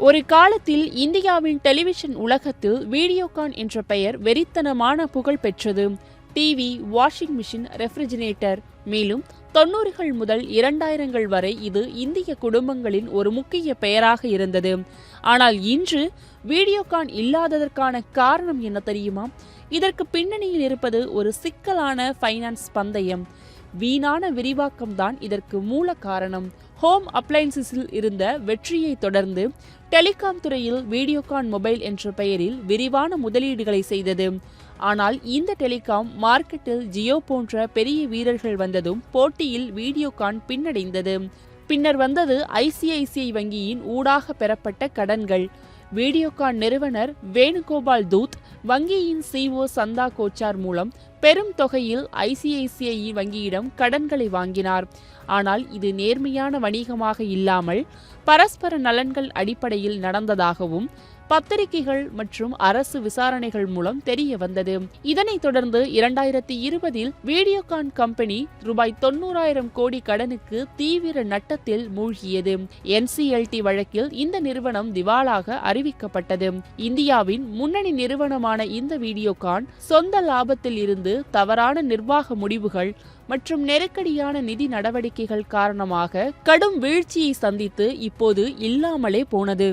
ஒரு காலத்தில் இந்தியாவின் டெலிவிஷன் உலகத்தில் வீடியோகான் என்ற பெயர் வெறித்தனமான புகழ் பெற்றது. டிவி, வாஷிங் மிஷின், ரெஃப்ரிஜிரேட்டர், மேலும் 90கள் முதல் 2000கள் வரை இது இந்திய குடும்பங்களின் ஒரு முக்கிய பெயராக இருந்தது. ஆனால் இன்று வீடியோகான் இல்லாததற்கான காரணம் என்ன தெரியுமா? இதற்கு பின்னணியில் இருப்பது ஒரு சிக்கலான ஃபைனான்ஸ் பந்தயம். வீணான விரிவாக்கம்தான் இதற்கு மூல காரணம். ஹோம் அப்ளையன்சஸில் இருந்த வெற்றியை தொடர்ந்து டெலிகாம் துறையில் வீடியோகான் மொபைல் என்ற பெயரில் விரிவான முதலீடுகளை செய்தது. ஆனால் இந்த டெலிகாம் மார்க்கெட்டில் ஜியோ போன்ற பெரிய வீரர்கள் வந்ததும் போட்டியில் வீடியோகான் பின்னடைந்தது. பின்னர் வந்தது ஐசிஐசிஐ வங்கியின் ஊடாக பெறப்பட்ட கடன்கள். வீடியோகான் நிறுவனர் வேணுகோபால் தூத் வங்கியின் சிஓ சந்தா கோச்சார் மூலம் பெரும் தொகையில் ஐசிஐசிஐ வங்கியிடம் கடன்களை வாங்கினார். ஆனால் இது நேர்மையான வணிகமாக இல்லாமல் பரஸ்பர நலன்கள் அடிப்படையில் நடந்ததாகவும் பத்திரிகைகள் மற்றும் அரசு விசாரணைகள் மூலம் தெரிய வந்தது. இதனைத் தொடர்ந்து 2020 வீடியோகான் கம்பெனி ரூபாய் 90,000 கோடி கடனுக்கு தீவிர நட்டத்தில் மூழ்கியது. NCLT வழக்கில் இந்த நிறுவனம் திவாலாக அறிவிக்கப்பட்டது. இந்தியாவின் முன்னணி நிறுவனமான இந்த வீடியோகான் சொந்த லாபத்தில் இருந்து தவறான நிர்வாக முடிவுகள் மற்றும் நெருக்கடியான நிதி நடவடிக்கைகள் காரணமாக கடும் வீழ்ச்சியை சந்தித்து இப்போது இல்லாமலே போனது.